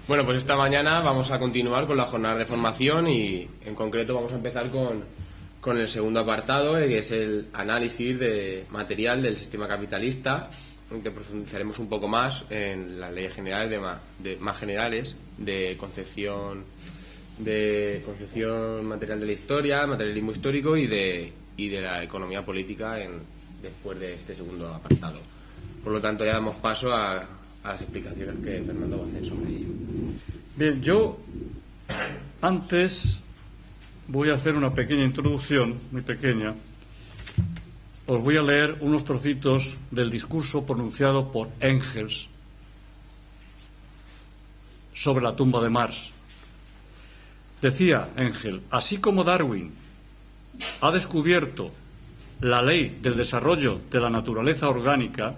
Bueno, pues esta mañana vamos a continuar con la jornada de formación y en concreto vamos a empezar con el segundo apartado, que es el análisis de material del sistema capitalista, en que profundizaremos un poco más en las leyes generales más generales de concepción material de la historia, materialismo histórico y de la economía política después de este segundo apartado. Por lo tanto, ya damos paso a las explicaciones que Fernando va a hacer sobre ello. Bien, yo antes voy a hacer una pequeña introducción, muy pequeña. Os voy a leer unos trocitos del discurso pronunciado por Engels sobre la tumba de Marx. Decía Engels: así como Darwin ha descubierto la ley del desarrollo de la naturaleza orgánica,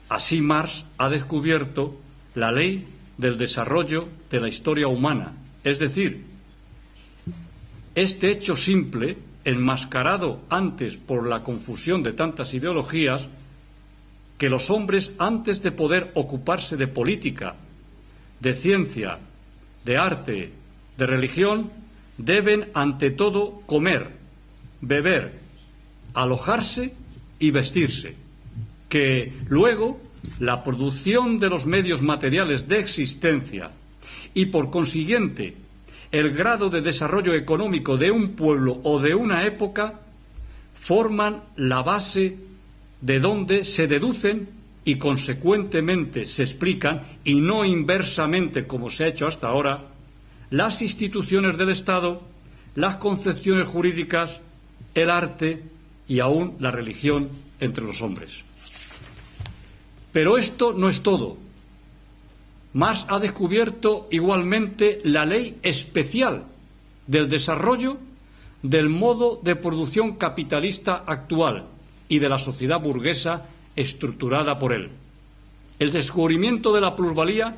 así Marx ha descubierto la ley del desarrollo de la historia humana. Es decir, este hecho simple, enmascarado antes por la confusión de tantas ideologías, que los hombres, antes de poder ocuparse de política, de ciencia, de arte, de religión, deben ante todo comer, beber, alojarse y vestirse, que luego la producción de los medios materiales de existencia y por consiguiente el grado de desarrollo económico de un pueblo o de una época forman la base de donde se deducen y consecuentemente se explican, y no inversamente como se ha hecho hasta ahora, las instituciones del Estado, las concepciones jurídicas, el arte y aún la religión entre los hombres. Pero esto no es todo. Marx ha descubierto igualmente la ley especial del desarrollo del modo de producción capitalista actual y de la sociedad burguesa estructurada por él. El descubrimiento de la plusvalía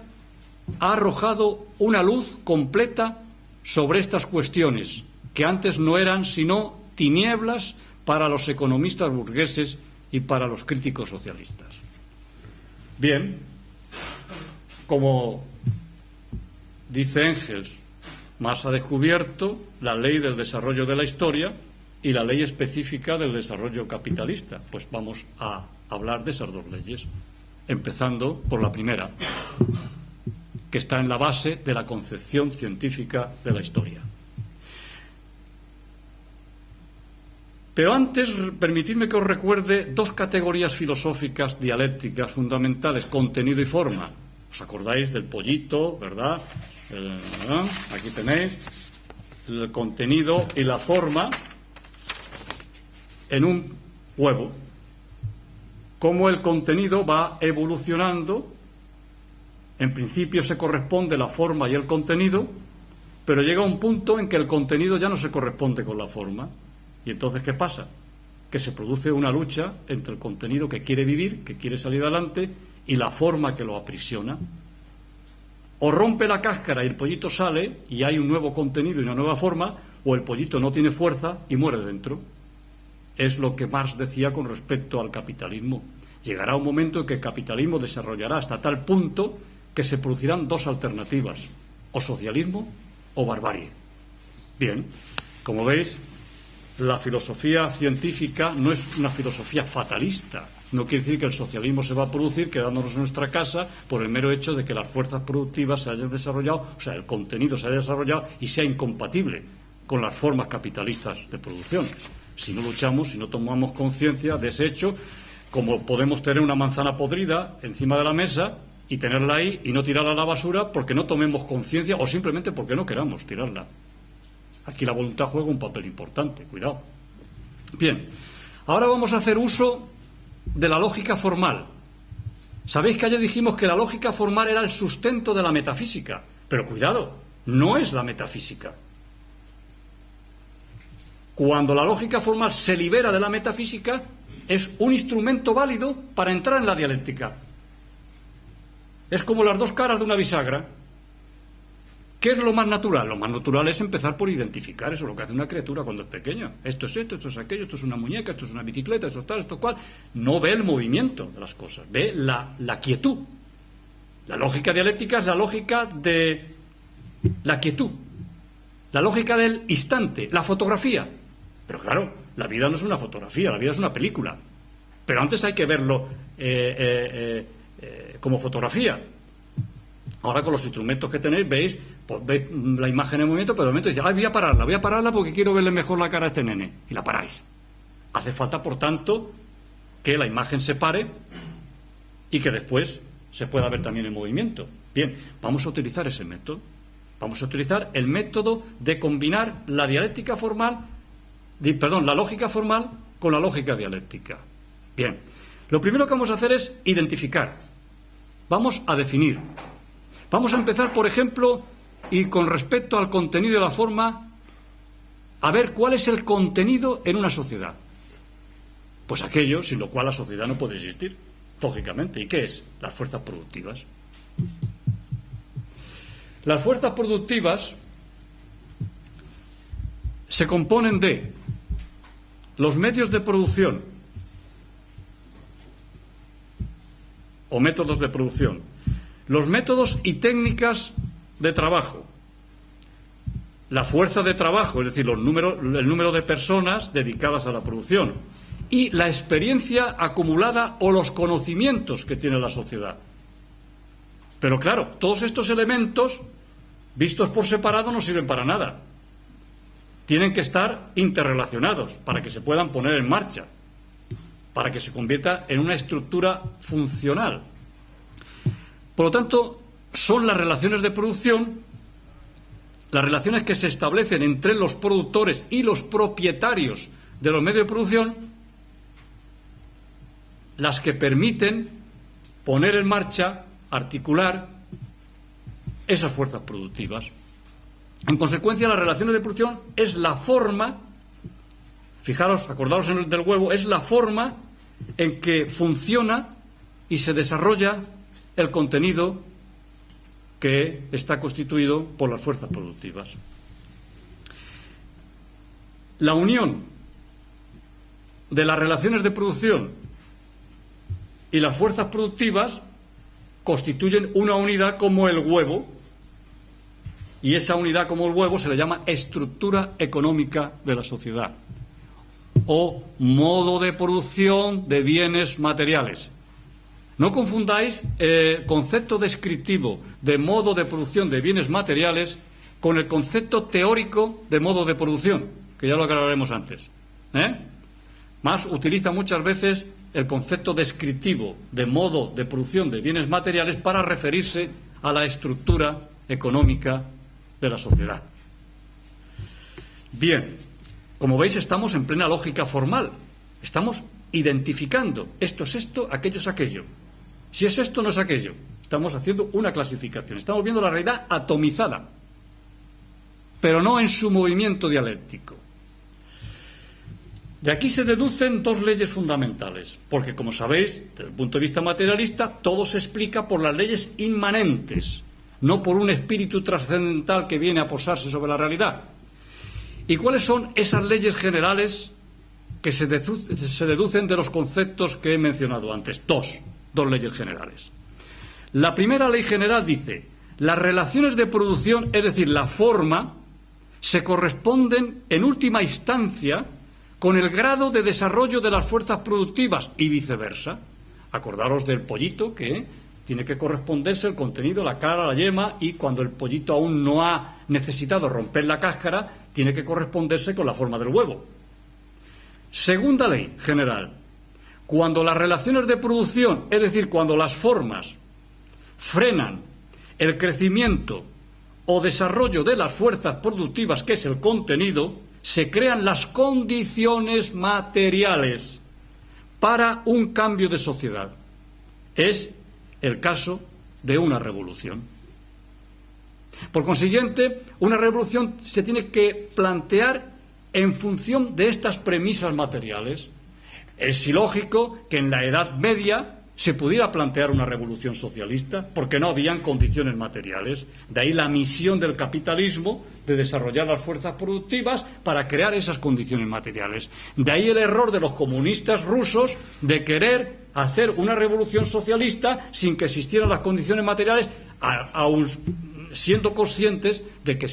ha arrojado una luz completa sobre estas cuestiones, que antes no eran sino tinieblas para los economistas burgueses y para los críticos socialistas. Bien, como dice Engels, Marx ha descubierto la ley del desarrollo de la historia y la ley específica del desarrollo capitalista. Pues vamos a hablar de esas dos leyes, empezando por la primera, que está en la base de la concepción científica de la historia. Pero antes, permitidme que os recuerde dos categorías filosóficas dialécticas fundamentales: contenido y forma. ¿Os acordáis del pollito, verdad? Aquí tenéis el contenido y la forma en un huevo. Cómo el contenido va evolucionando. En principio se corresponde la forma y el contenido, pero llega un punto en que el contenido ya no se corresponde con la forma. Y entonces, ¿qué pasa? Que se produce una lucha entre el contenido que quiere vivir, que quiere salir adelante, y la forma que lo aprisiona. O rompe la cáscara y el pollito sale y hay un nuevo contenido y una nueva forma, o el pollito no tiene fuerza y muere dentro. Es lo que Marx decía con respecto al capitalismo. Llegará un momento en que el capitalismo desarrollará hasta tal punto que se producirán dos alternativas: o socialismo o barbarie. Bien, como veis, la filosofía científica no es una filosofía fatalista. No quiere decir que el socialismo se va a producir quedándonos en nuestra casa por el mero hecho de que las fuerzas productivas se hayan desarrollado, o sea, el contenido se haya desarrollado y sea incompatible con las formas capitalistas de producción. Si no luchamos, si no tomamos conciencia de ese hecho, como podemos tener una manzana podrida encima de la mesa y tenerla ahí y no tirarla a la basura porque no tomemos conciencia o simplemente porque no queramos tirarla. Aquí la voluntad juega un papel importante, cuidado. Bien, ahora vamos a hacer uso de la lógica formal. Sabéis que ayer dijimos que la lógica formal era el sustento de la metafísica, pero cuidado, no es la metafísica. Cuando la lógica formal se libera de la metafísica, es un instrumento válido para entrar en la dialéctica. Es como las dos caras de una bisagra, ¿Qué es lo más natural? Lo más natural es empezar por identificar eso, lo que hace una criatura cuando es pequeña. Esto es esto es aquello, esto es una muñeca, esto es una bicicleta, esto es tal, esto cual. No ve el movimiento de las cosas, ve la quietud. La lógica dialéctica es la lógica de la quietud, la lógica del instante, la fotografía. Pero claro, la vida no es una fotografía, la vida es una película. Pero antes hay que verlo como fotografía. Ahora con los instrumentos que tenéis, veis la imagen en movimiento, pero de momento dice, voy a pararla porque quiero verle mejor la cara a este nene. Y la paráis. Hace falta, por tanto, que la imagen se pare y que después se pueda ver también en movimiento. Bien, vamos a utilizar ese método. Vamos a utilizar el método de combinar la dialéctica formal, la lógica formal con la lógica dialéctica. Bien, lo primero que vamos a hacer es identificar. Vamos a definir. Vamos a empezar, por ejemplo, y con respecto al contenido y la forma, a ver cuál es el contenido en una sociedad. Pues aquello sin lo cual la sociedad no puede existir, lógicamente. ¿Y qué es? Las fuerzas productivas. Las fuerzas productivas se componen de los medios de producción o métodos de producción, los métodos y técnicas de trabajo, la fuerza de trabajo, es decir, el número de personas dedicadas a la producción, y la experiencia acumulada o los conocimientos que tiene la sociedad. Pero claro, todos estos elementos, vistos por separado, no sirven para nada. Tienen que estar interrelacionados para que se puedan poner en marcha, para que se convierta en una estructura funcional. Por lo tanto, son las relaciones de producción, las relaciones que se establecen entre los productores y los propietarios de los medios de producción, las que permiten poner en marcha, articular esas fuerzas productivas. En consecuencia, las relaciones de producción es la forma, fijaros, acordaros en el del huevo, es la forma en que funciona y se desarrolla el contenido que está constituido por las fuerzas productivas. La unión de las relaciones de producción y las fuerzas productivas constituyen una unidad como el huevo, y esa unidad como el huevo se le llama estructura económica de la sociedad o modo de producción de bienes materiales. No confundáis el concepto descriptivo de modo de producción de bienes materiales con el concepto teórico de modo de producción, que ya lo aclararemos antes. Más utiliza muchas veces el concepto descriptivo de modo de producción de bienes materiales para referirse a la estructura económica de la sociedad. Bien, como veis, estamos en plena lógica formal. Estamos identificando esto es esto, aquello es aquello. Si es esto, no es aquello. Estamos haciendo una clasificación. Estamos viendo la realidad atomizada, pero no en su movimiento dialéctico. De aquí se deducen dos leyes fundamentales, porque, como sabéis, desde el punto de vista materialista, todo se explica por las leyes inmanentes, no por un espíritu trascendental que viene a posarse sobre la realidad. ¿Y cuáles son esas leyes generales que se deducen de los conceptos que he mencionado antes? Dos leyes generales. La primera ley general dice: las relaciones de producción, es decir, la forma, se corresponden en última instancia con el grado de desarrollo de las fuerzas productivas y viceversa. Acordaros del pollito, que tiene que corresponderse el contenido, la clara, la yema, y cuando el pollito aún no ha necesitado romper la cáscara, tiene que corresponderse con la forma del huevo. Segunda ley general: cuando las relaciones de producción, es decir, cuando las formas frenan el crecimiento o desarrollo de las fuerzas productivas, que es el contenido, se crean las condiciones materiales para un cambio de sociedad. Es el caso de una revolución. Por consiguiente, una revolución se tiene que plantear en función de estas premisas materiales. Es ilógico que en la Edad Media se pudiera plantear una revolución socialista, porque no habían condiciones materiales. De ahí la misión del capitalismo de desarrollar las fuerzas productivas para crear esas condiciones materiales. De ahí el error de los comunistas rusos de querer hacer una revolución socialista sin que existieran las condiciones materiales, aun siendo conscientes de que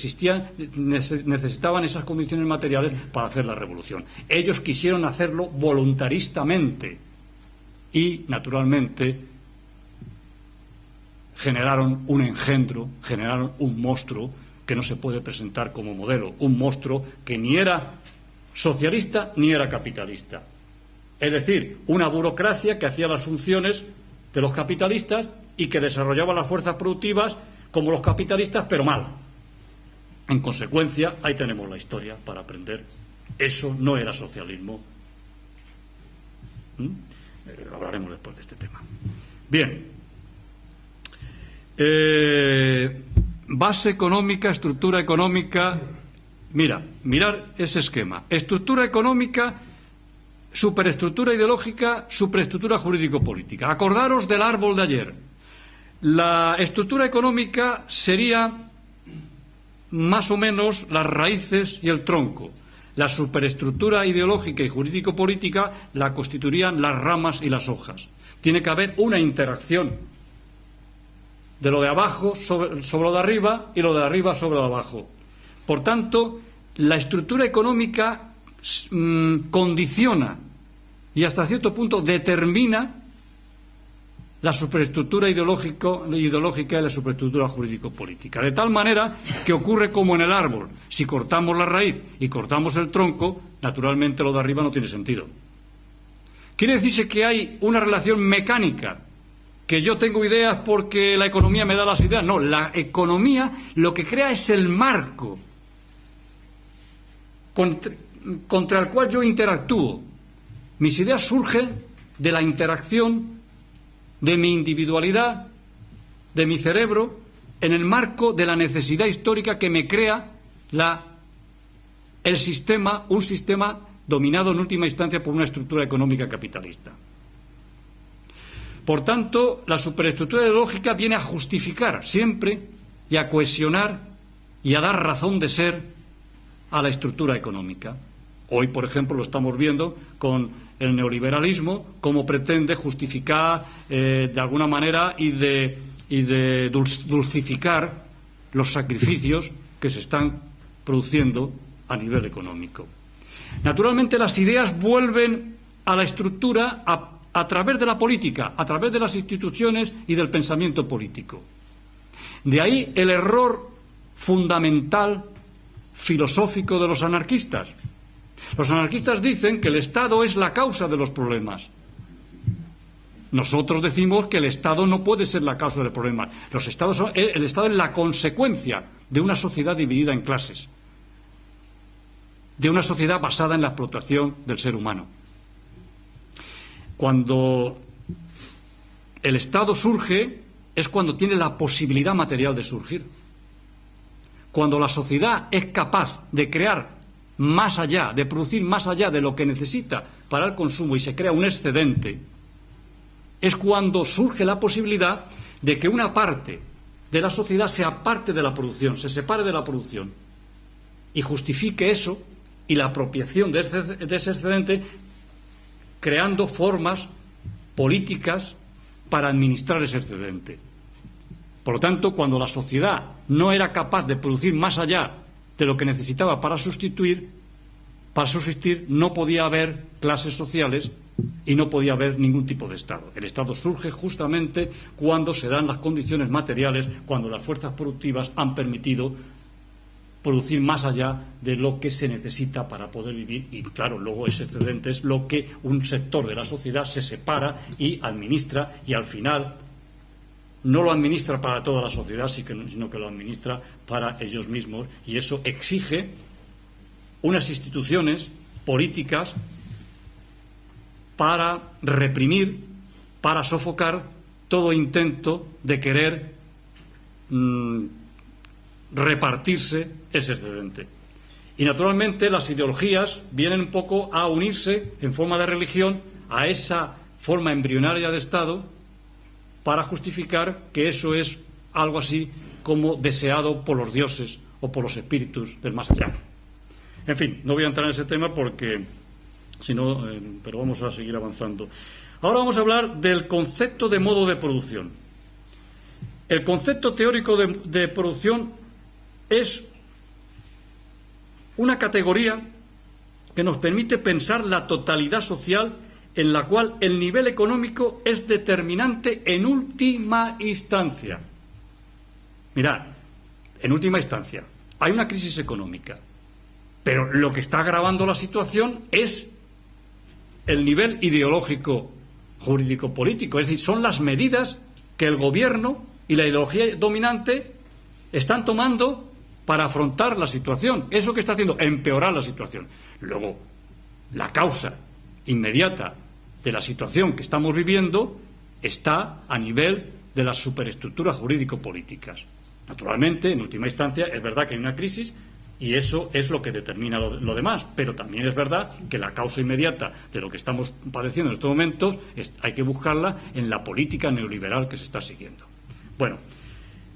necesitaban esas condiciones materiales para hacer la revolución. Ellos quisieron hacerlo voluntaristamente y, naturalmente, generaron un engendro, generaron un monstruo que no se puede presentar como modelo, un monstruo que ni era socialista ni era capitalista. Es decir, una burocracia que hacía las funciones de los capitalistas y que desarrollaba las fuerzas productivas como los capitalistas, pero mal. En consecuencia, ahí tenemos la historia para aprender. Eso no era socialismo. Hablaremos después de este tema. Bien. Base económica, estructura económica. Mirar ese esquema. Estructura económica, superestructura ideológica, superestructura jurídico-política. Acordaros del árbol de ayer. La estructura económica sería más o menos las raíces y el tronco. La superestructura ideológica y jurídico-política la constituirían las ramas y las hojas. Tiene que haber una interacción de lo de abajo sobre lo de arriba y lo de arriba sobre lo de abajo. Por tanto, la estructura económica condiciona y hasta cierto punto determina la superestructura ideológica y la superestructura jurídico-política. De tal manera que ocurre como en el árbol. Si cortamos la raíz y cortamos el tronco, naturalmente lo de arriba no tiene sentido. Quiere decirse que hay una relación mecánica, que yo tengo ideas porque la economía me da las ideas. No, la economía lo que crea es el marco contra el cual yo interactúo. Mis ideas surgen de la interacción de mi individualidad, de mi cerebro, en el marco de la necesidad histórica que me crea un sistema dominado en última instancia por una estructura económica capitalista. Por tanto, la superestructura ideológica viene a justificar siempre y a cohesionar y a dar razón de ser a la estructura económica. Hoy, por ejemplo, lo estamos viendo con el neoliberalismo, cómo pretende justificar de alguna manera y de dulcificar los sacrificios que se están produciendo a nivel económico. Naturalmente, las ideas vuelven a la estructura a través de la política, a través de las instituciones y del pensamiento político. De ahí el error fundamental filosófico de los anarquistas. Los anarquistas dicen que el Estado es la causa de los problemas. Nosotros decimos que el Estado no puede ser la causa del problema. El Estado es la consecuencia de una sociedad dividida en clases, de una sociedad basada en la explotación del ser humano. Cuando el Estado surge es cuando tiene la posibilidad material de surgir. Cuando la sociedad es capaz de crear más allá, de producir más allá de lo que necesita para el consumo y se crea un excedente, es cuando surge la posibilidad de que una parte de la sociedad se aparte de la producción, se separe de la producción y justifique eso y la apropiación de ese excedente creando formas políticas para administrar ese excedente. Por lo tanto, cuando la sociedad no era capaz de producir más allá de lo que necesitaba para subsistir, no podía haber clases sociales y no podía haber ningún tipo de Estado. El Estado surge justamente cuando se dan las condiciones materiales, cuando las fuerzas productivas han permitido producir más allá de lo que se necesita para poder vivir y, claro, luego ese excedente es lo que un sector de la sociedad se separa y administra y al final no lo administra para toda la sociedad, sino que lo administra para ellos mismos y eso exige unas instituciones políticas para reprimir, para sofocar todo intento de querer repartirse ese excedente. Y naturalmente las ideologías vienen un poco a unirse en forma de religión a esa forma embrionaria de Estado para justificar que eso es algo así como deseado por los dioses o por los espíritus del más allá. En fin, no voy a entrar en ese tema porque si no, pero vamos a seguir avanzando. Ahora vamos a hablar del concepto de modo de producción. El concepto teórico de producción es una categoría que nos permite pensar la totalidad social en la cual el nivel económico es determinante en última instancia. Mirad, en última instancia, hay una crisis económica, pero lo que está agravando la situación es el nivel ideológico, jurídico-político, es decir, son las medidas que el gobierno y la ideología dominante están tomando para afrontar la situación. ¿Eso que está haciendo? Empeorar la situación. Luego, la causa inmediata de la situación que estamos viviendo está a nivel de las superestructuras jurídico-políticas. Naturalmente, en última instancia, es verdad que hay una crisis y eso es lo que determina lo demás, pero también es verdad que la causa inmediata de lo que estamos padeciendo en estos momentos hay que buscarla en la política neoliberal que se está siguiendo. Bueno,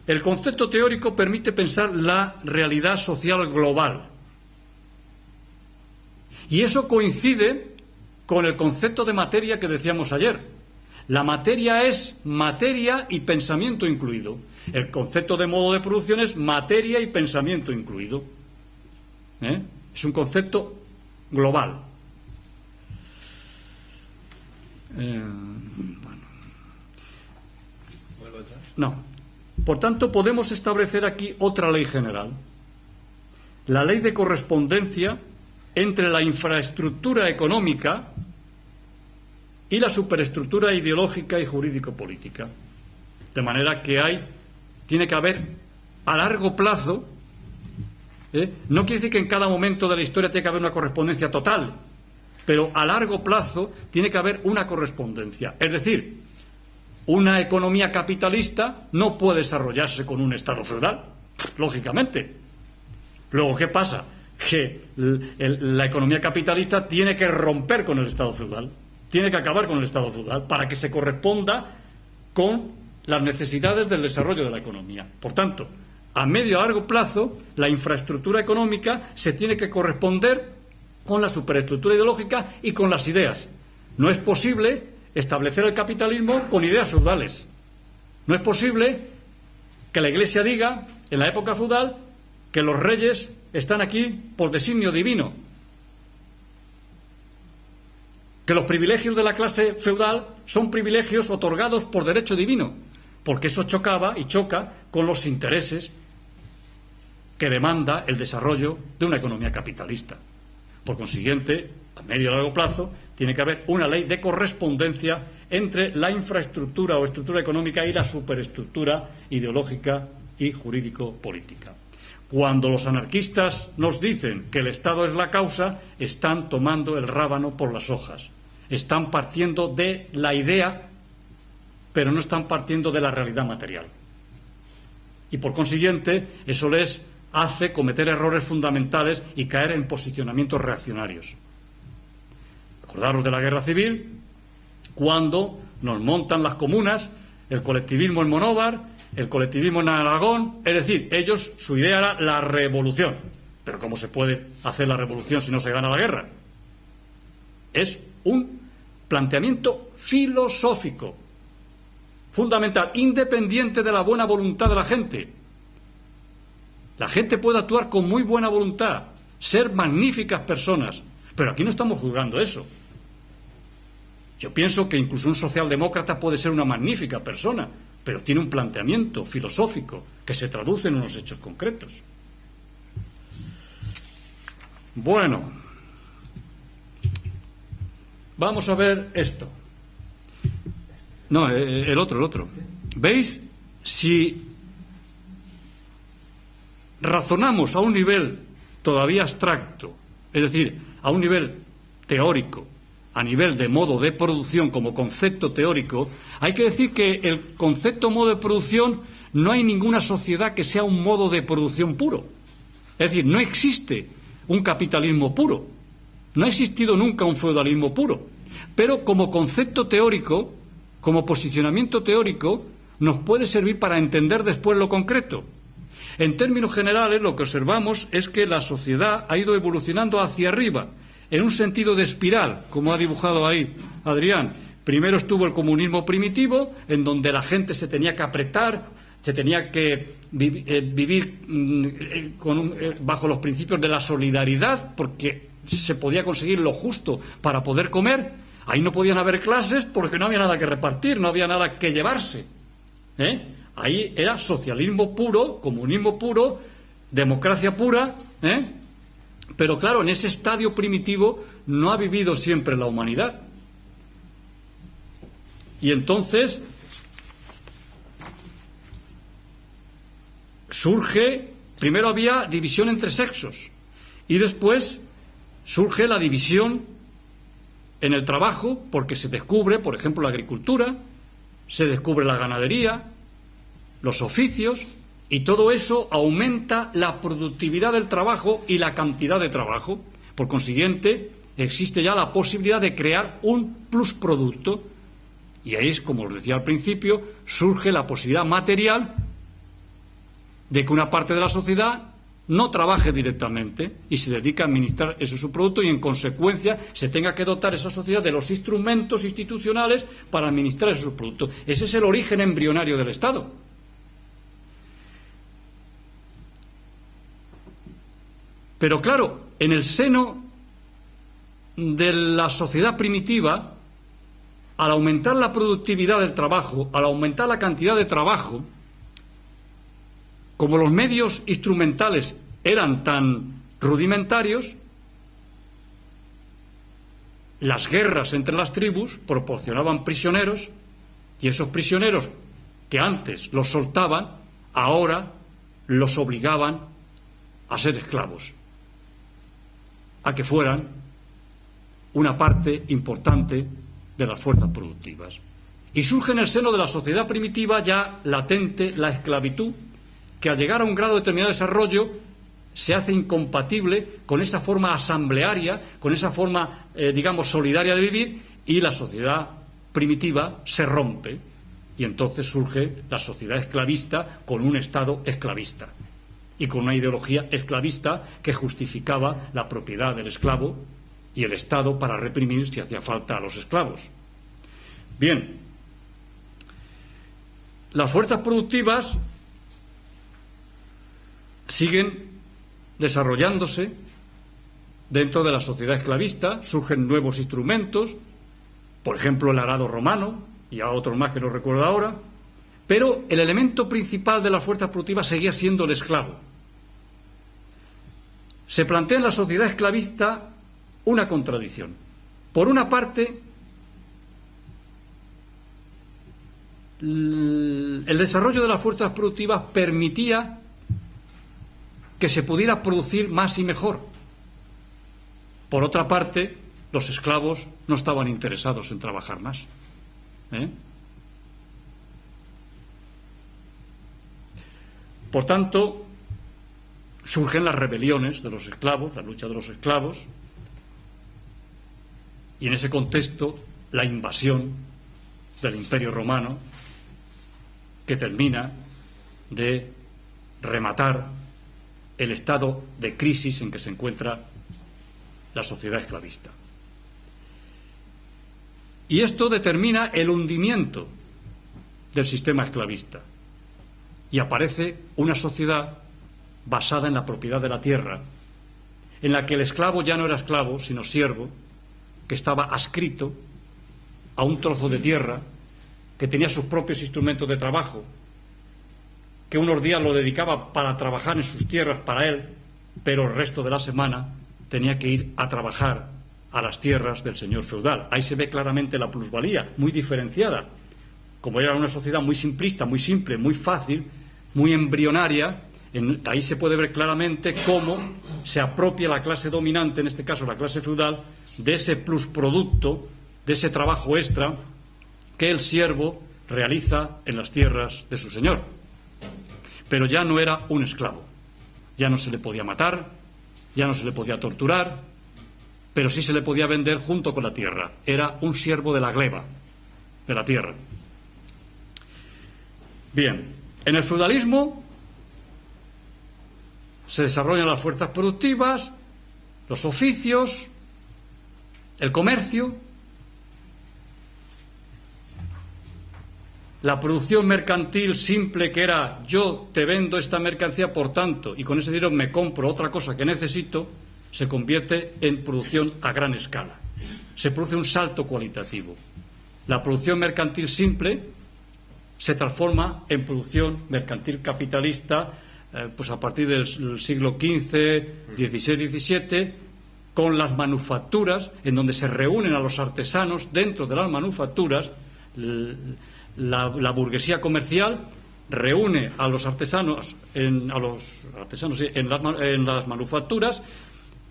el concepto teórico permite pensar la realidad social global. Y eso coincide con el concepto de materia que decíamos ayer. La materia es materia y pensamiento incluido. El concepto de modo de producción es materia y pensamiento incluido. Es un concepto global. No. Por tanto, podemos establecer aquí otra ley general. La ley de correspondencia entre la infraestructura económica y la superestructura ideológica y jurídico-política. De manera que tiene que haber a largo plazo, no quiere decir que en cada momento de la historia tenga que haber una correspondencia total, pero a largo plazo tiene que haber una correspondencia. Es decir, una economía capitalista no puede desarrollarse con un Estado feudal, lógicamente. Luego, ¿qué pasa? Que la economía capitalista tiene que romper con el Estado feudal, tiene que acabar con el Estado feudal para que se corresponda con las necesidades del desarrollo de la economía. Por tanto, a medio y a largo plazo, la infraestructura económica se tiene que corresponder con la superestructura ideológica y con las ideas. No es posible establecer el capitalismo con ideas feudales. No es posible que la Iglesia diga, en la época feudal, que los reyes están aquí por designio divino, que los privilegios de la clase feudal son privilegios otorgados por derecho divino, porque eso chocaba y choca con los intereses que demanda el desarrollo de una economía capitalista. Por consiguiente, a medio y largo plazo, tiene que haber una ley de correspondencia entre la infraestructura o estructura económica y la superestructura ideológica y jurídico-política. Cuando los anarquistas nos dicen que el Estado es la causa, están tomando el rábano por las hojas. Están partiendo de la idea, pero no están partiendo de la realidad material. Y por consiguiente, eso les hace cometer errores fundamentales y caer en posicionamientos reaccionarios. Acordaros de la guerra civil, cuando nos montan las comunas, el colectivismo en Monóvar, el colectivismo en Aragón, es decir, ellos, su idea era la revolución. Pero ¿cómo se puede hacer la revolución si no se gana la guerra? Es un planteamiento filosófico, fundamental, independiente de la buena voluntad de la gente. La gente puede actuar con muy buena voluntad, ser magníficas personas, pero aquí no estamos juzgando eso. Yo pienso que incluso un socialdemócrata puede ser una magnífica persona, pero tiene un planteamiento filosófico que se traduce en unos hechos concretos. Bueno, vamos a ver esto. No, el otro. ¿Veis? Si razonamos a un nivel todavía abstracto, es decir, a un nivel teórico, a nivel de modo de producción como concepto teórico, hay que decir que el concepto modo de producción no hay ninguna sociedad que sea un modo de producción puro. Es decir, no existe un capitalismo puro. No ha existido nunca un feudalismo puro. Pero como concepto teórico, como posicionamiento teórico, nos puede servir para entender después lo concreto. En términos generales, lo que observamos es que la sociedad ha ido evolucionando hacia arriba, en un sentido de espiral, como ha dibujado ahí Adrián. Primero estuvo el comunismo primitivo, en donde la gente se tenía que apretar, se tenía que vivir bajo los principios de la solidaridad, porque se podía conseguir lo justo para poder comer. Ahí no podían haber clases porque no había nada que repartir, no había nada que llevarse. Ahí era socialismo puro, comunismo puro, democracia pura. Pero claro, en ese estadio primitivo no ha vivido siempre la humanidad. Y entonces surge, primero había división entre sexos y después surge la división en el trabajo, porque se descubre, por ejemplo, la agricultura, se descubre la ganadería, los oficios, y todo eso aumenta la productividad del trabajo y la cantidad de trabajo. Por consiguiente, existe ya la posibilidad de crear un plusproducto. Y ahí es, como os decía al principio, surge la posibilidad material de que una parte de la sociedad no trabaje directamente y se dedique a administrar ese subproducto, y en consecuencia se tenga que dotar esa sociedad de los instrumentos institucionales para administrar ese subproducto. Ese es el origen embrionario del Estado. Pero claro, en el seno de la sociedad primitiva, al aumentar la productividad del trabajo, al aumentar la cantidad de trabajo, como los medios instrumentales eran tan rudimentarios, las guerras entre las tribus proporcionaban prisioneros, y esos prisioneros que antes los soltaban, ahora los obligaban a ser esclavos, a que fueran una parte importante de las fuerzas productivas. Y surge en el seno de la sociedad primitiva ya latente la esclavitud, que al llegar a un grado determinado de desarrollo se hace incompatible con esa forma asamblearia, con esa forma, digamos, solidaria de vivir, y la sociedad primitiva se rompe, y entonces surge la sociedad esclavista con un Estado esclavista y con una ideología esclavista que justificaba la propiedad del esclavo y el Estado para reprimir si hacía falta a los esclavos. Bien, las fuerzas productivas siguen desarrollándose dentro de la sociedad esclavista, surgen nuevos instrumentos, por ejemplo el arado romano, y a otros más que no recuerdo ahora, pero el elemento principal de las fuerzas productivas seguía siendo el esclavo. Se plantea en la sociedad esclavista una contradicción. Por una parte, el desarrollo de las fuerzas productivas permitía que se pudiera producir más y mejor. Por otra parte, los esclavos no estaban interesados en trabajar más. Por tanto, surgen las rebeliones de los esclavos, la lucha de los esclavos, y en ese contexto la invasión del Imperio Romano, que termina de rematar el estado de crisis en que se encuentra la sociedad esclavista. Y esto determina el hundimiento del sistema esclavista, y aparece una sociedad basada en la propiedad de la tierra, en la que el esclavo ya no era esclavo, sino siervo, que estaba adscrito a un trozo de tierra, que tenía sus propios instrumentos de trabajo, que unos días lo dedicaba para trabajar en sus tierras para él, pero el resto de la semana tenía que ir a trabajar a las tierras del señor feudal. Ahí se ve claramente la plusvalía, muy diferenciada. Como era una sociedad muy simplista, muy simple, muy fácil, muy embrionaria, ahí se puede ver claramente cómo se apropia la clase dominante, en este caso la clase feudal, de ese plusproducto, de ese trabajo extra que el siervo realiza en las tierras de su señor. Pero ya no era un esclavo, ya no se le podía matar, ya no se le podía torturar, pero sí se le podía vender junto con la tierra. Era un siervo de la gleba, de la tierra. Bien, en el feudalismo se desarrollan las fuerzas productivas, los oficios, el comercio, la producción mercantil simple, que era yo te vendo esta mercancía por tanto y con ese dinero me compro otra cosa que necesito, se convierte en producción a gran escala. Se produce un salto cualitativo. La producción mercantil simple se transforma en producción mercantil capitalista pues a partir del siglo XV, XVI, XVII, con las manufacturas, en donde se reúnen a los artesanos dentro de las manufacturas. La burguesía comercial reúne a los artesanos en las manufacturas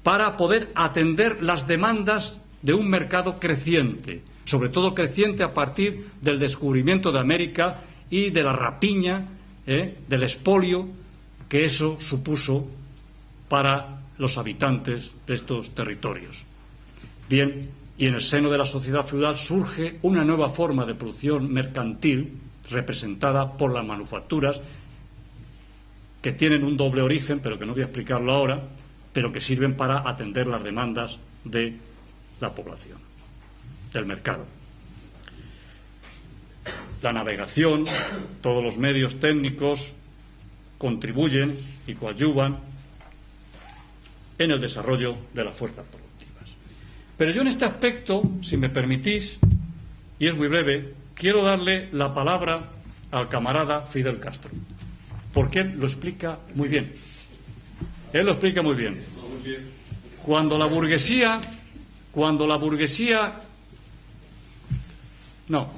para poder atender las demandas de un mercado creciente, sobre todo creciente a partir del descubrimiento de América y de la rapiña, del expolio que eso supuso para los habitantes de estos territorios. Bien, y en el seno de la sociedad feudal surge una nueva forma de producción mercantil representada por las manufacturas, que tienen un doble origen, pero que no voy a explicarlo ahora, pero que sirven para atender las demandas de la población, del mercado. La navegación, todos los medios técnicos contribuyen y coadyuvan en el desarrollo de las fuerzas productivas. Pero yo en este aspecto, si me permitís, y es muy breve, quiero darle la palabra al camarada Fidel Castro, porque él lo explica muy bien. Él lo explica muy bien. Cuando la burguesía... No.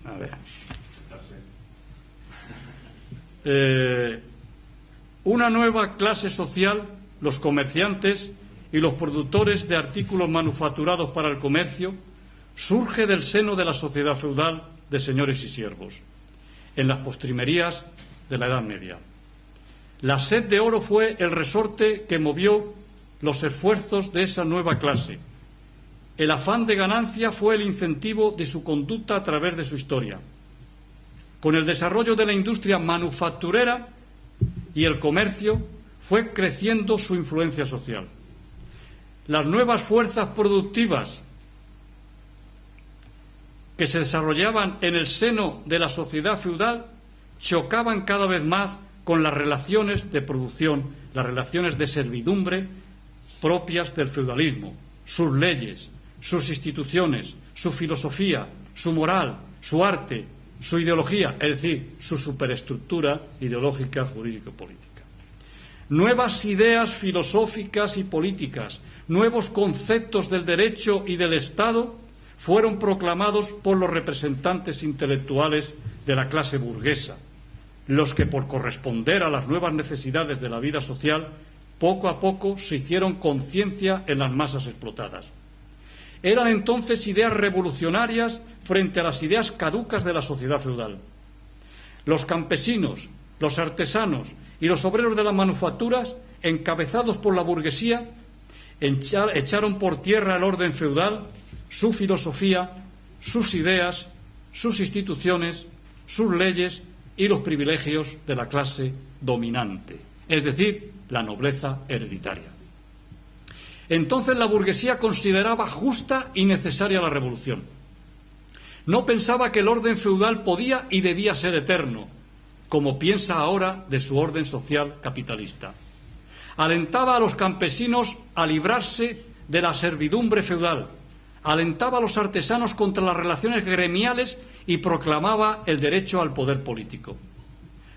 A ver. Una nueva clase social, los comerciantes y los productores de artículos manufacturados para el comercio, surge del seno de la sociedad feudal de señores y siervos, en las postrimerías de la Edad Media. La sed de oro fue el resorte que movió los esfuerzos de esa nueva clase. El afán de ganancia fue el incentivo de su conducta a través de su historia. Con el desarrollo de la industria manufacturera y el comercio fue creciendo su influencia social. Las nuevas fuerzas productivas que se desarrollaban en el seno de la sociedad feudal chocaban cada vez más con las relaciones de producción, las relaciones de servidumbre propias del feudalismo, sus leyes, sus instituciones, su filosofía, su moral, su arte, su ideología, es decir, su superestructura ideológica, jurídico-política. Nuevas ideas filosóficas y políticas, nuevos conceptos del derecho y del Estado fueron proclamados por los representantes intelectuales de la clase burguesa, los que, por corresponder a las nuevas necesidades de la vida social, poco a poco se hicieron conciencia en las masas explotadas. Eran entonces ideas revolucionarias frente a las ideas caducas de la sociedad feudal. Los campesinos, los artesanos y los obreros de las manufacturas, encabezados por la burguesía, echaron por tierra el orden feudal, su filosofía, sus ideas, sus instituciones, sus leyes y los privilegios de la clase dominante, es decir, la nobleza hereditaria. Entonces la burguesía consideraba justa y necesaria la revolución. No pensaba que el orden feudal podía y debía ser eterno, como piensa ahora de su orden social capitalista. Alentaba a los campesinos a librarse de la servidumbre feudal, alentaba a los artesanos contra las relaciones gremiales y proclamaba el derecho al poder político.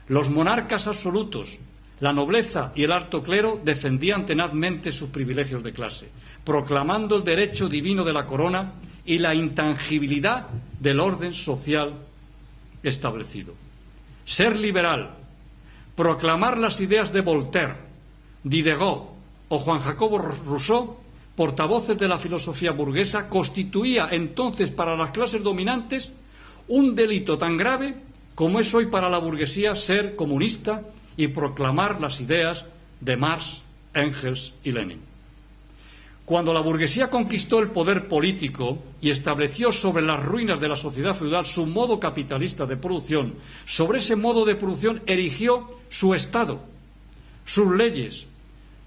Los monarcas absolutos, la nobleza y el alto clero defendían tenazmente sus privilegios de clase, proclamando el derecho divino de la corona y la intangibilidad del orden social establecido. Ser liberal, proclamar las ideas de Voltaire, Diderot o Juan Jacobo Rousseau, portavoces de la filosofía burguesa, constituía entonces para las clases dominantes un delito tan grave como es hoy para la burguesía ser comunista y proclamar las ideas de Marx, Engels y Lenin. Cuando la burguesía conquistó el poder político y estableció sobre las ruinas de la sociedad feudal su modo capitalista de producción, sobre ese modo de producción erigió su Estado, sus leyes,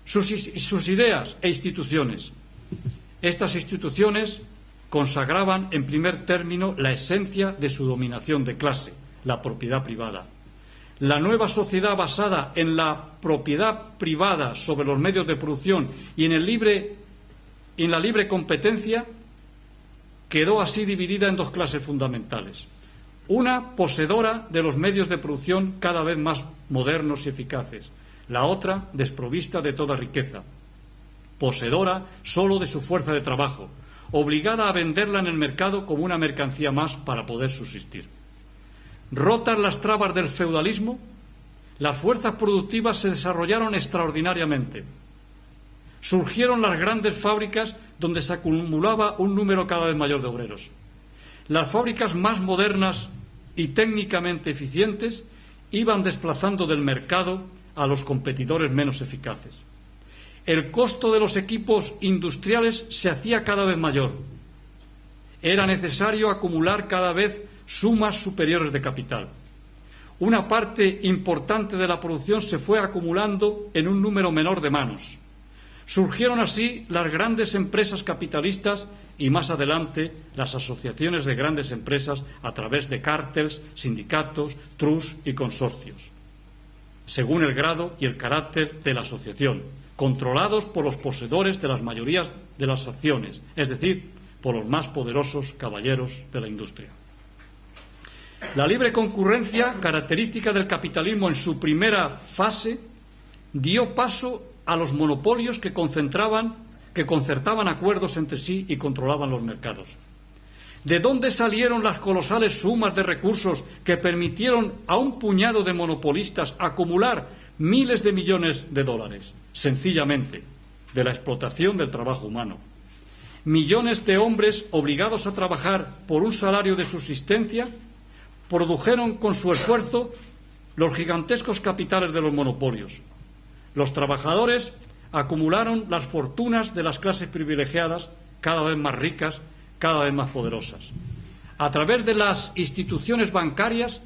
sus ideas e instituciones. Estas instituciones consagraban en primer término la esencia de su dominación de clase, la propiedad privada. La nueva sociedad basada en la propiedad privada sobre los medios de producción y en la libre competencia quedó así dividida en dos clases fundamentales. Una poseedora de los medios de producción cada vez más modernos y eficaces, la otra desprovista de toda riqueza, poseedora solo de su fuerza de trabajo, obligada a venderla en el mercado como una mercancía más para poder subsistir. Rotas las trabas del feudalismo, las fuerzas productivas se desarrollaron extraordinariamente. Surgieron las grandes fábricas donde se acumulaba un número cada vez mayor de obreros. Las fábricas más modernas y técnicamente eficientes iban desplazando del mercado a los competidores menos eficaces. El costo de los equipos industriales se hacía cada vez mayor. Era necesario acumular cada vez sumas superiores de capital. Una parte importante de la producción se fue acumulando en un número menor de manos. Surgieron así las grandes empresas capitalistas y más adelante las asociaciones de grandes empresas a través de cárteles, sindicatos, trust y consorcios, según el grado y el carácter de la asociación, controlados por los poseedores de las mayorías de las acciones, es decir, por los más poderosos caballeros de la industria. La libre concurrencia, característica del capitalismo en su primera fase, dio paso a los monopolios que concertaban acuerdos entre sí y controlaban los mercados. ¿De dónde salieron las colosales sumas de recursos que permitieron a un puñado de monopolistas acumular miles de millones de dólares? Sencillamente, de la explotación del trabajo humano. Millones de hombres obligados a trabajar por un salario de subsistencia produjeron con su esfuerzo los gigantescos capitales de los monopolios. Los trabajadores acumularon las fortunas de las clases privilegiadas, cada vez más ricas, cada vez más poderosas. A través de las instituciones bancarias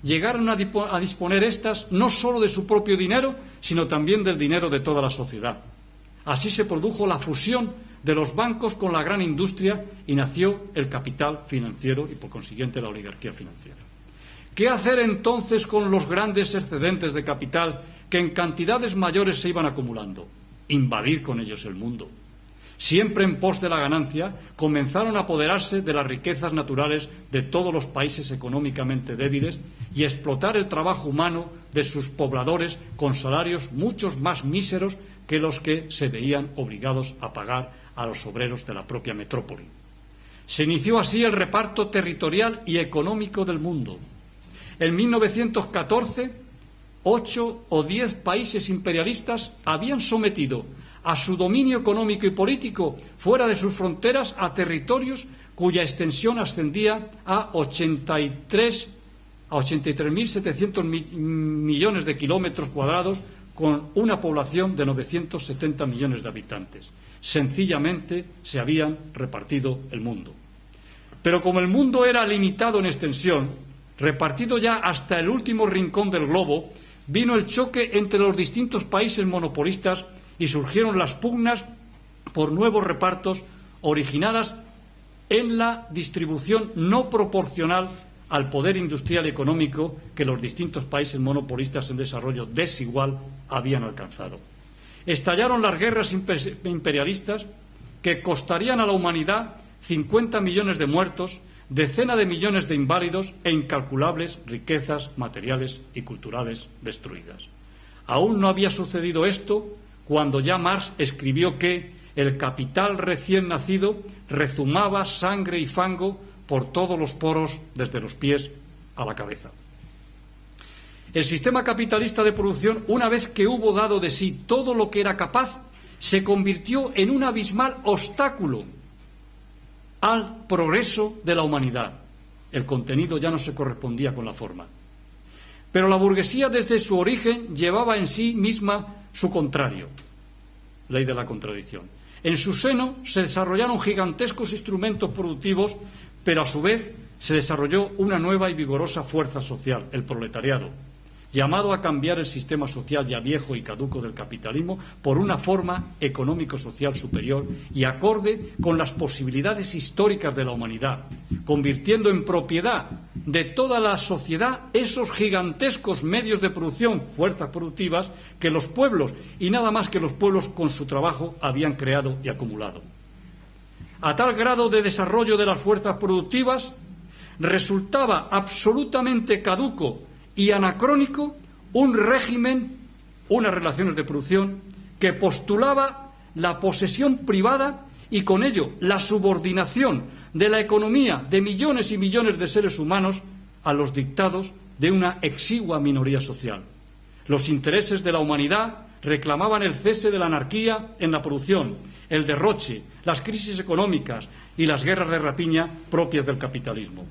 llegaron a disponer éstas no solo de su propio dinero, sino también del dinero de toda la sociedad. Así se produjo la fusión de los bancos con la gran industria y nació el capital financiero y, por consiguiente, la oligarquía financiera. ¿Qué hacer entonces con los grandes excedentes de capital que en cantidades mayores se iban acumulando? Invadir con ellos el mundo. Siempre en pos de la ganancia, comenzaron a apoderarse de las riquezas naturales de todos los países económicamente débiles y explotar el trabajo humano de sus pobladores con salarios muchos más míseros que los que se veían obligados a pagar a los obreros de la propia metrópoli. Se inició así el reparto territorial y económico del mundo. En 1914, 8 o 10 países imperialistas habían sometido a su dominio económico y político fuera de sus fronteras a territorios cuya extensión ascendía a 83.700 millones de kilómetros cuadrados, con una población de 970 millones de habitantes. Sencillamente se habían repartido el mundo. Pero como el mundo era limitado en extensión, repartido ya hasta el último rincón del globo, vino el choque entre los distintos países monopolistas y surgieron las pugnas por nuevos repartos originadas en la distribución no proporcional al poder industrial y económico que los distintos países monopolistas en desarrollo desigual habían alcanzado. Estallaron las guerras imperialistas que costarían a la humanidad 50 millones de muertos, decenas de millones de inválidos e incalculables riquezas materiales y culturales destruidas. Aún no había sucedido esto cuando ya Marx escribió que el capital recién nacido rezumaba sangre y fango por todos los poros desde los pies a la cabeza. El sistema capitalista de producción, una vez que hubo dado de sí todo lo que era capaz, se convirtió en un abismal obstáculo al progreso de la humanidad. El contenido ya no se correspondía con la forma. Pero la burguesía desde su origen llevaba en sí misma su contrario, ley de la contradicción. En su seno se desarrollaron gigantescos instrumentos productivos, pero a su vez se desarrolló una nueva y vigorosa fuerza social, el proletariado, llamado a cambiar el sistema social ya viejo y caduco del capitalismo por una forma económico-social superior y acorde con las posibilidades históricas de la humanidad, convirtiendo en propiedad de toda la sociedad esos gigantescos medios de producción, fuerzas productivas, que los pueblos, y nada más que los pueblos con su trabajo, habían creado y acumulado. A tal grado de desarrollo de las fuerzas productivas, resultaba absolutamente caduco y anacrónico un régimen, unas relaciones de producción que postulaba la posesión privada y con ello la subordinación de la economía de millones y millones de seres humanos a los dictados de una exigua minoría social. Los intereses de la humanidad reclamaban el cese de la anarquía en la producción, el derroche, las crisis económicas y las guerras de rapiña propias del capitalismo.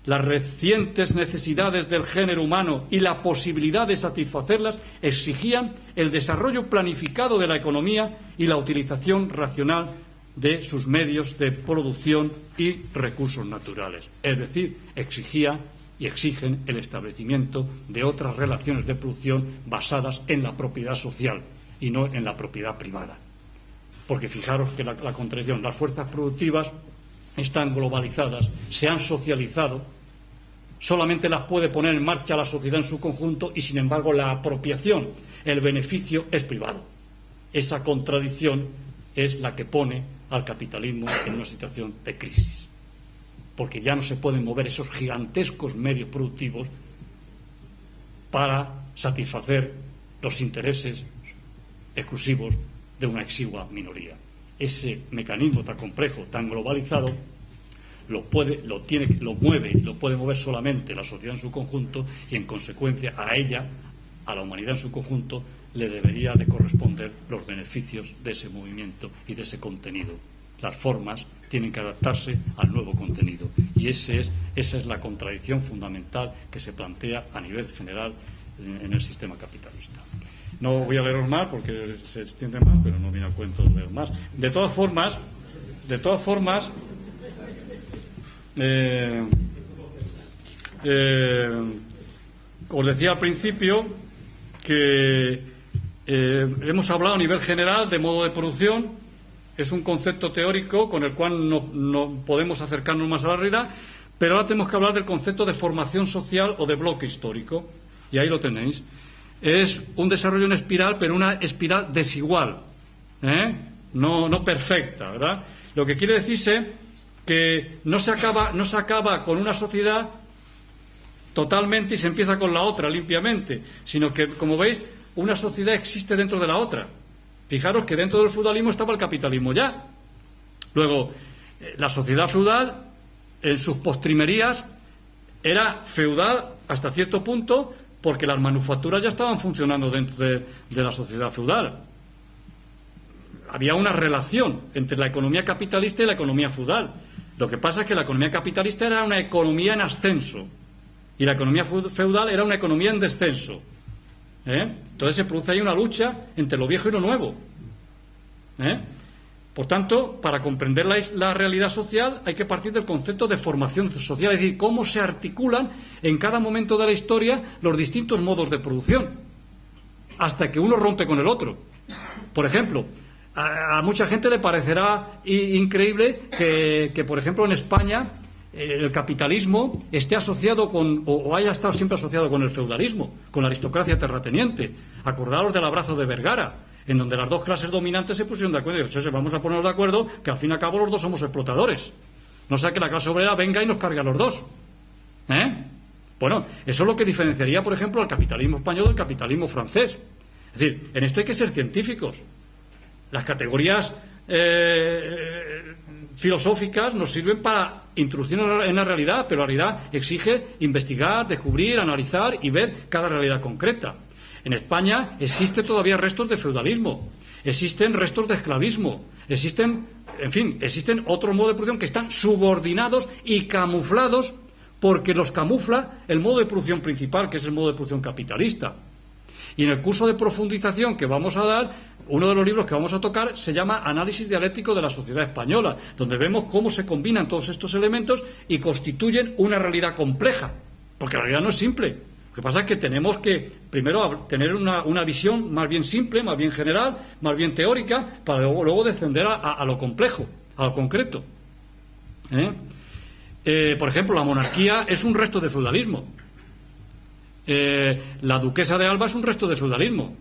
Las recientes necesidades del género humano y la posibilidad de satisfacerlas exigían el desarrollo planificado de la economía y la utilización racional de sus medios de producción y recursos naturales. Es decir, exigía y exigen el establecimiento de otras relaciones de producción basadas en la propiedad social y no en la propiedad privada. Porque fijaros que la contradicción, las fuerzas productivas están globalizadas, se han socializado, solamente las puede poner en marcha la sociedad en su conjunto y, sin embargo, la apropiación, el beneficio es privado. Esa contradicción es la que pone al capitalismo en una situación de crisis, porque ya no se pueden mover esos gigantescos medios productivos para satisfacer los intereses exclusivos de una exigua minoría. Ese mecanismo tan complejo, tan globalizado, lo puede mover solamente la sociedad en su conjunto y, en consecuencia, a ella, a la humanidad en su conjunto, le debería de corresponder los beneficios de ese movimiento y de ese contenido. Las formas tienen que adaptarse al nuevo contenido y esa es la contradicción fundamental que se plantea a nivel general en el sistema capitalista. No voy a leeros más porque se extiende más, pero no viene a cuento de leer más. De todas formas, os decía al principio que hemos hablado a nivel general de modo de producción. Es un concepto teórico con el cual no podemos acercarnos más a la realidad, pero ahora tenemos que hablar del concepto de formación social o de bloque histórico, y ahí lo tenéis. Es un desarrollo en espiral, pero una espiral desigual, no perfecta, ¿verdad? Lo que quiere decirse que no se acaba con una sociedad totalmente y se empieza con la otra limpiamente, sino que, como veis, una sociedad existe dentro de la otra. Fijaros que dentro del feudalismo estaba el capitalismo ya. Luego, la sociedad feudal, en sus postrimerías, era feudal hasta cierto punto porque las manufacturas ya estaban funcionando dentro de la sociedad feudal. Había una relación entre la economía capitalista y la economía feudal. Lo que pasa es que la economía capitalista era una economía en ascenso y la economía feudal era una economía en descenso. Entonces se produce ahí una lucha entre lo viejo y lo nuevo. Por tanto, para comprender la realidad social hay que partir del concepto de formación social, es decir, cómo se articulan en cada momento de la historia los distintos modos de producción, hasta que uno rompe con el otro. Por ejemplo, a mucha gente le parecerá increíble que, por ejemplo, en España el capitalismo esté asociado o haya estado siempre asociado con el feudalismo, con la aristocracia terrateniente. Acordaos del abrazo de Vergara, en donde las dos clases dominantes se pusieron de acuerdo y dijeron: vamos a ponernos de acuerdo que al fin y al cabo los dos somos explotadores, no sea que la clase obrera venga y nos cargue a los dos. Bueno, eso es lo que diferenciaría, por ejemplo, al capitalismo español del capitalismo francés. Es decir, en esto hay que ser científicos. Las categorías filosóficas nos sirven para introducir en la realidad, pero la realidad exige investigar, descubrir, analizar y ver cada realidad concreta. En España existen todavía restos de feudalismo, existen restos de esclavismo, existen otros modos de producción que están subordinados y camuflados porque los camufla el modo de producción principal, que es el modo de producción capitalista. Y en el curso de profundización que vamos a dar, uno de los libros que vamos a tocar se llama Análisis dialéctico de la sociedad española, donde vemos cómo se combinan todos estos elementos y constituyen una realidad compleja, porque la realidad no es simple. Lo que pasa es que tenemos que primero tener una visión más bien simple, más bien general, más bien teórica, para luego descender a lo complejo, a lo concreto. Por ejemplo, la monarquía es un resto de feudalismo. La duquesa de Alba es un resto de feudalismo.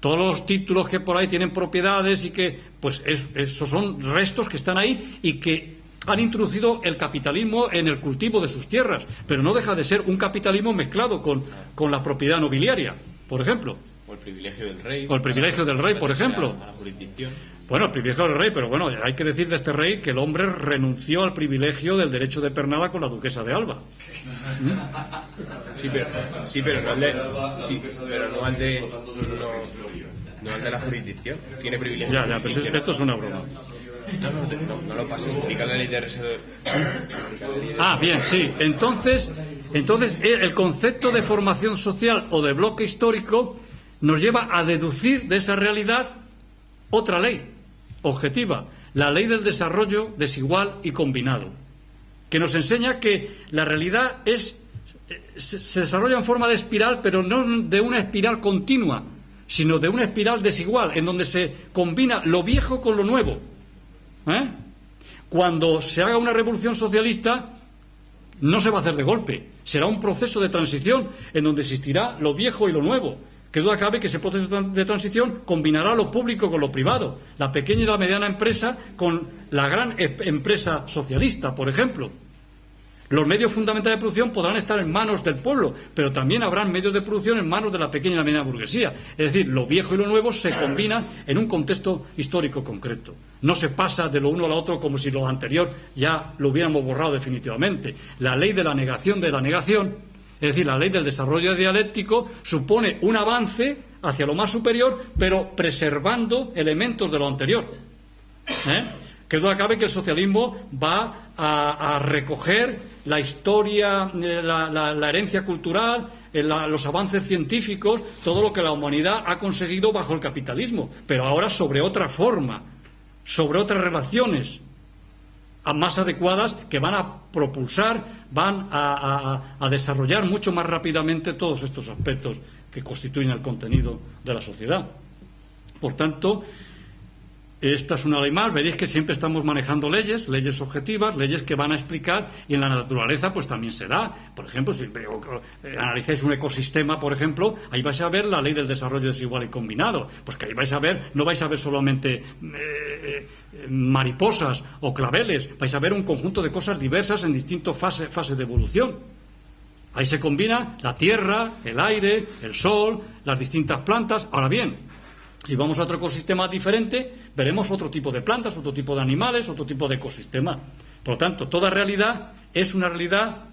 Todos los títulos que por ahí tienen propiedades y que, pues, esos son restos que están ahí y que han introducido el capitalismo en el cultivo de sus tierras, pero no deja de ser un capitalismo mezclado con la propiedad nobiliaria, por ejemplo. O el privilegio del rey. O el privilegio del rey, por ejemplo. A la jurisdicción. Bueno, el privilegio del rey, pero bueno, hay que decir de este rey que el hombre renunció al privilegio del derecho de pernada con la duquesa de Alba. Sí, pero no al de, no al de la jurisdicción. Tiene privilegio. Ya, pero esto es una broma. No lo pases, explica la ley de reserva. Bien, sí. Entonces, el concepto de formación social o de bloque histórico nos lleva a deducir de esa realidad otra ley objetiva, la ley del desarrollo desigual y combinado, que nos enseña que la realidad se desarrolla en forma de espiral, pero no de una espiral continua, sino de una espiral desigual, en donde se combina lo viejo con lo nuevo. Cuando se haga una revolución socialista, no se va a hacer de golpe, será un proceso de transición en donde existirá lo viejo y lo nuevo. Que duda cabe que ese proceso de transición combinará lo público con lo privado, la pequeña y la mediana empresa con la gran empresa socialista, por ejemplo. Los medios fundamentales de producción podrán estar en manos del pueblo, pero también habrán medios de producción en manos de la pequeña y la mediana burguesía. Es decir, lo viejo y lo nuevo se combinan en un contexto histórico concreto. No se pasa de lo uno a lo otro como si lo anterior ya lo hubiéramos borrado definitivamente. La ley de la negación, es decir, la ley del desarrollo dialéctico, supone un avance hacia lo más superior, pero preservando elementos de lo anterior. Que duda cabe que el socialismo va a recoger la historia, la herencia cultural, los avances científicos, todo lo que la humanidad ha conseguido bajo el capitalismo, pero ahora sobre otra forma, sobre otras relaciones más adecuadas que van a propulsar, van a desarrollar mucho más rápidamente todos estos aspectos que constituyen el contenido de la sociedad. Por tanto, esta es una ley más. Veréis que siempre estamos manejando leyes objetivas, leyes que van a explicar, y en la naturaleza pues también se da. Por ejemplo, si analizáis un ecosistema, por ejemplo, ahí vais a ver la ley del desarrollo desigual y combinado. Pues que ahí no vais a ver solamente mariposas o claveles, vais a ver un conjunto de cosas diversas en distintas fases de evolución. Ahí se combina la tierra, el aire, el sol, las distintas plantas. Ahora bien, si vamos a otro ecosistema diferente, veremos otro tipo de plantas, otro tipo de animales, otro tipo de ecosistema. Por lo tanto, toda realidad es una realidad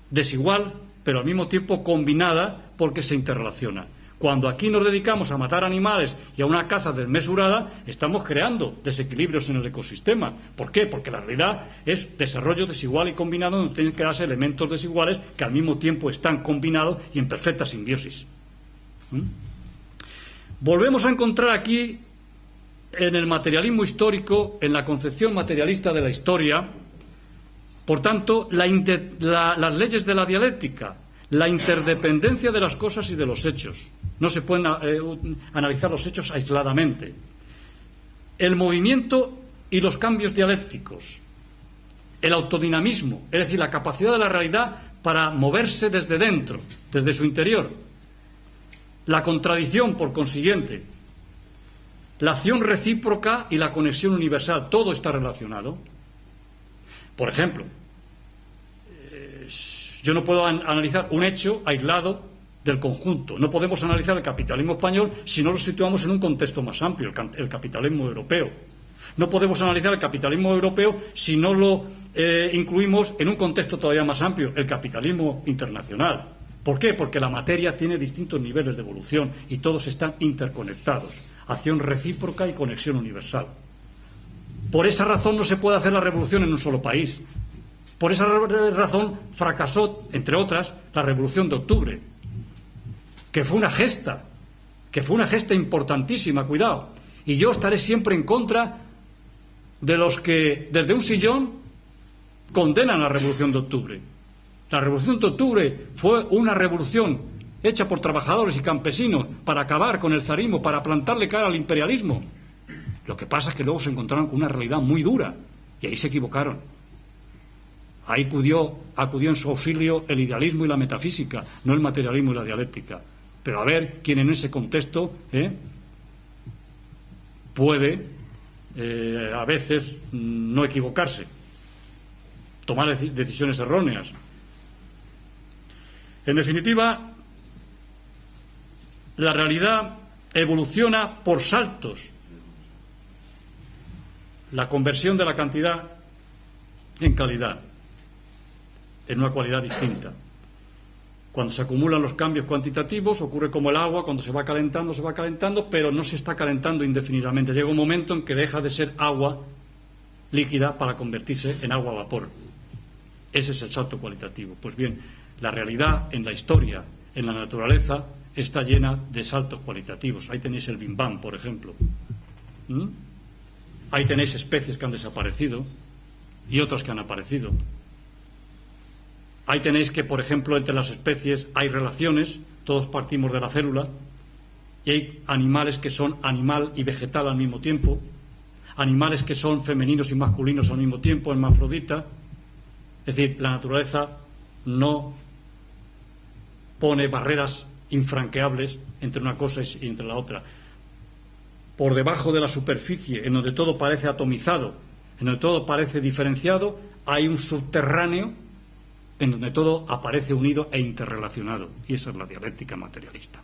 desigual, pero al mismo tiempo combinada, porque se interrelaciona. Cuando aquí nos dedicamos a matar animales y a una caza desmesurada, estamos creando desequilibrios en el ecosistema. ¿Por qué? Porque la realidad es desarrollo desigual y combinado, donde tienen que darse elementos desiguales que al mismo tiempo están combinados y en perfecta simbiosis. Volvemos a encontrar aquí, en el materialismo histórico, en la concepción materialista de la historia, por tanto, las leyes de la dialéctica, la interdependencia de las cosas y de los hechos. No se pueden analizar los hechos aisladamente. El movimiento y los cambios dialécticos. El autodinamismo, es decir, la capacidad de la realidad para moverse desde dentro, desde su interior. La contradicción, por consiguiente. La acción recíproca y la conexión universal. Todo está relacionado. Por ejemplo, yo no puedo analizar un hecho aislado del conjunto. No podemos analizar el capitalismo español si no lo situamos en un contexto más amplio, el capitalismo europeo. No podemos analizar el capitalismo europeo si no lo incluimos en un contexto todavía más amplio, el capitalismo internacional. ¿Por qué? Porque la materia tiene distintos niveles de evolución y todos están interconectados. Acción recíproca y conexión universal. Por esa razón no se puede hacer la revolución en un solo país. Por esa razón fracasó, entre otras, la Revolución de Octubre. que fue una gesta importantísima, cuidado. Y yo estaré siempre en contra de los que desde un sillón condenan la Revolución de Octubre. La Revolución de Octubre fue una revolución hecha por trabajadores y campesinos para acabar con el zarismo, para plantarle cara al imperialismo. Lo que pasa es que luego se encontraron con una realidad muy dura y ahí se equivocaron. Ahí acudió en su auxilio el idealismo y la metafísica, no el materialismo y la dialéctica. Pero a ver quién en ese contexto puede a veces no equivocarse, tomar decisiones erróneas. En definitiva, la realidad evoluciona por saltos. La conversión de la cantidad en calidad, en una cualidad distinta. Cuando se acumulan los cambios cuantitativos, ocurre como el agua, cuando se va calentando, pero no se está calentando indefinidamente. Llega un momento en que deja de ser agua líquida para convertirse en agua a vapor. Ese es el salto cualitativo. Pues bien, la realidad en la historia, en la naturaleza, está llena de saltos cualitativos. Ahí tenéis el Big Bang, por ejemplo. Ahí tenéis especies que han desaparecido y otras que han aparecido. Ahí tenéis que, por ejemplo, entre las especies hay relaciones, todos partimos de la célula, y hay animales que son animal y vegetal al mismo tiempo, animales que son femeninos y masculinos al mismo tiempo, hermafrodita. Es decir, la naturaleza no pone barreras infranqueables entre una cosa y entre la otra. Por debajo de la superficie, en donde todo parece atomizado, en donde todo parece diferenciado, hay un subterráneo en donde todo aparece unido e interrelacionado, y esa es la dialéctica materialista.